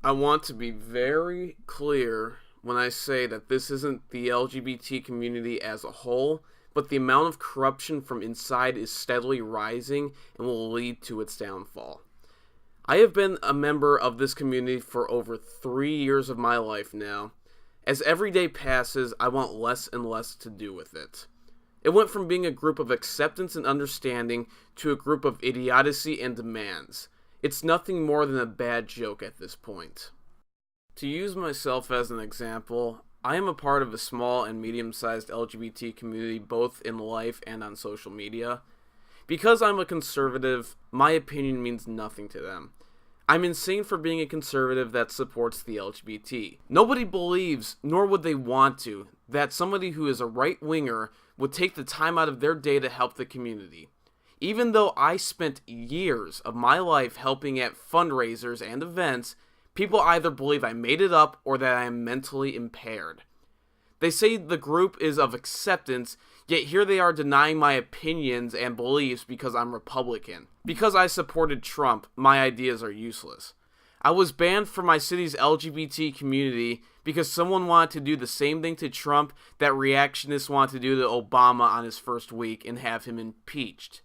I want to be very clear when I say that this isn't the LGBT community as a whole, but the amount of corruption from inside is steadily rising and will lead to its downfall. I have been a member of this community for over 3 years of my life now. As every day passes, I want less and less to do with it. It went from being a group of acceptance and understanding to a group of idiocy and demands. It's nothing more than a bad joke at this point. To use myself as an example, I am a part of a small and medium-sized LGBT community both in life and on social media. Because I'm a conservative, my opinion means nothing to them. I'm insane for being a conservative that supports the LGBT. Nobody believes, nor would they want to, that somebody who is a right-winger would take the time out of their day to help the community. Even though I spent years of my life helping at fundraisers and events, people either believe I made it up or that I am mentally impaired. They say the group is of acceptance, yet here they are denying my opinions and beliefs because I'm Republican. Because I supported Trump, my ideas are useless. I was banned from my city's LGBT community because someone wanted to do the same thing to Trump that reactionists want to do to Obama on his first week and have him impeached.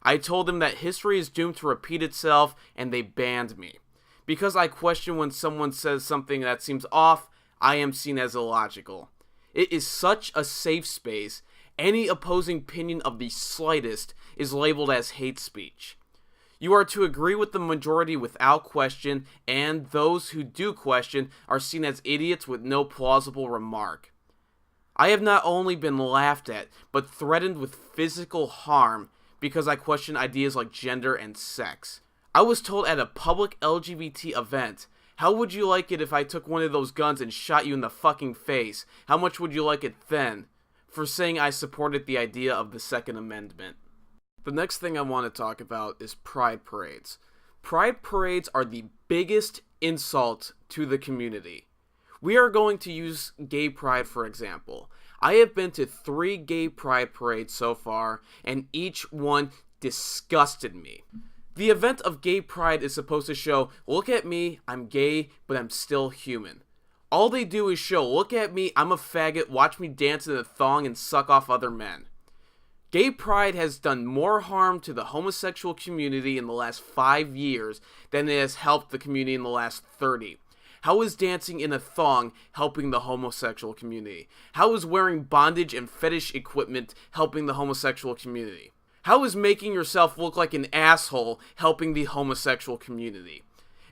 I told them that history is doomed to repeat itself, and they banned me. Because I question when someone says something that seems off, I am seen as illogical. It is such a safe space, any opposing opinion of the slightest is labeled as hate speech. You are to agree with the majority without question, and those who do question are seen as idiots with no plausible remark. I have not only been laughed at, but threatened with physical harm because I question ideas like gender and sex. I was told at a public LGBT event, "How would you like it if I took one of those guns and shot you in the fucking face? How much would you like it then?" for saying I supported the idea of the Second Amendment. The next thing I want to talk about is pride parades. Pride parades are the biggest insult to the community. We are going to use gay pride for example. I have been to 3 gay pride parades so far, and each one disgusted me. The event of gay pride is supposed to show, look at me, I'm gay, but I'm still human. All they do is show, look at me, I'm a faggot, watch me dance in a thong and suck off other men. Gay pride has done more harm to the homosexual community in the last 5 years than it has helped the community in the last 30. How is dancing in a thong helping the homosexual community? How is wearing bondage and fetish equipment helping the homosexual community? How is making yourself look like an asshole helping the homosexual community?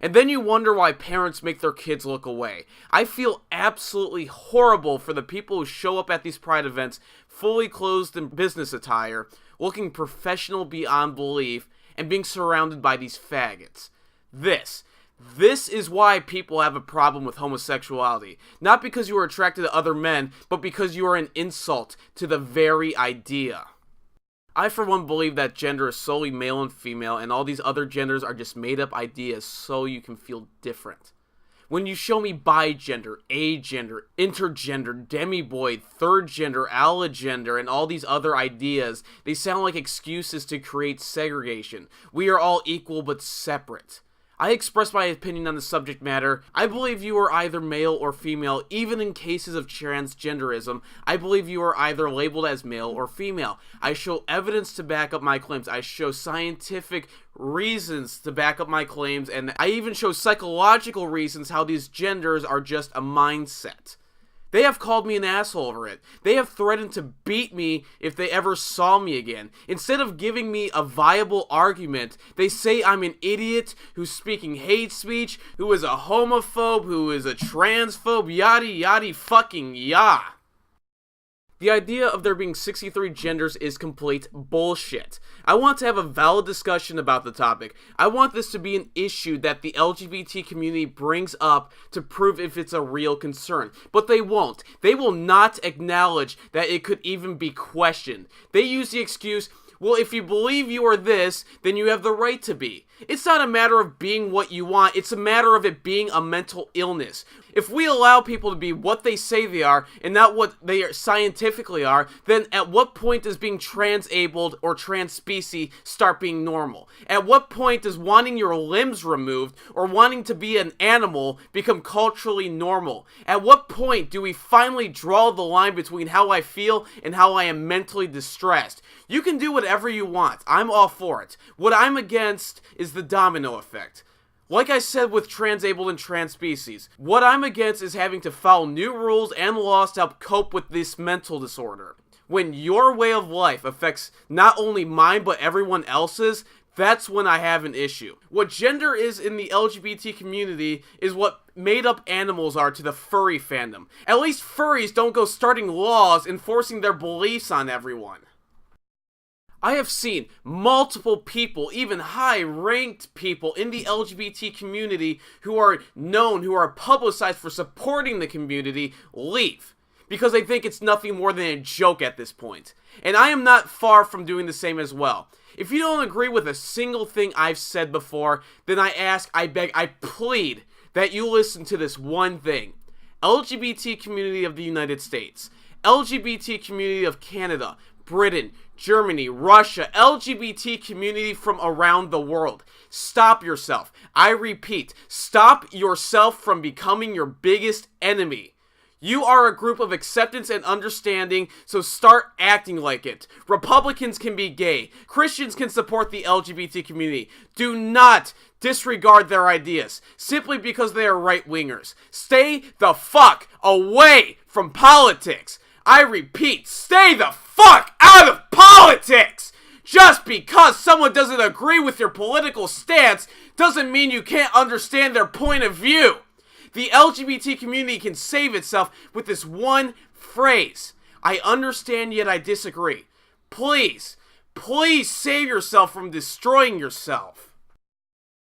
And then you wonder why parents make their kids look away. I feel absolutely horrible for the people who show up at these pride events fully clothed in business attire, looking professional beyond belief, and being surrounded by these faggots. This is why people have a problem with homosexuality. Not because you are attracted to other men, but because you are an insult to the very idea. I for one believe that gender is solely male and female, and all these other genders are just made up ideas so you can feel different. When you show me bigender, agender, intergender, demiboid, third gender, allogender, and all these other ideas, they sound like excuses to create segregation. We are all equal but separate. I express my opinion on the subject matter. I believe you are either male or female. Even in cases of transgenderism, I believe you are either labeled as male or female. I show evidence to back up my claims. I show scientific reasons to back up my claims, and I even show psychological reasons how these genders are just a mindset. They have called me an asshole over it. They have threatened to beat me if they ever saw me again. Instead of giving me a viable argument, they say I'm an idiot who's speaking hate speech, who is a homophobe, who is a transphobe, yada yada fucking yah. The idea of there being 63 genders is complete bullshit. I want to have a valid discussion about the topic. I want this to be an issue that the LGBT community brings up to prove if it's a real concern. But they won't. They will not acknowledge that it could even be questioned. They use the excuse, Well, if you believe you are this, then you have the right to be. It's not a matter of being what you want, it's a matter of it being a mental illness. If we allow people to be what they say they are and not what they scientifically are, then at what point does being transabled or trans-species start being normal? At what point does wanting your limbs removed or wanting to be an animal become culturally normal? At what point do we finally draw the line between how I feel and how I am mentally distressed? You can do whatever you want. I'm all for it. What I'm against is the domino effect. Like I said with transabled and trans species, what I'm against is having to follow new rules and laws to help cope with this mental disorder. When your way of life affects not only mine but everyone else's, that's when I have an issue. What gender is in the LGBT community is what made up animals are to the furry fandom. At least furries don't go starting laws enforcing their beliefs on everyone. I have seen multiple people, even high-ranked people in the LGBT community who are known, who are publicized for supporting the community, leave. Because they think it's nothing more than a joke at this point. And I am not far from doing the same as well. If you don't agree with a single thing I've said before, then I ask, I beg, I plead that you listen to this one thing. LGBT community of the United States, LGBT community of Canada, Britain, Germany, Russia, LGBT community from around the world. Stop yourself. I repeat, stop yourself from becoming your biggest enemy. You are a group of acceptance and understanding, so start acting like it. Republicans can be gay. Christians can support the LGBT community. Do not disregard their ideas simply because they are right-wingers. Stay the fuck away from politics. I repeat, stay the fuck out of politics! Just because someone doesn't agree with your political stance doesn't mean you can't understand their point of view. The LGBT community can save itself with this one phrase. I understand, yet I disagree. Please, please save yourself from destroying yourself.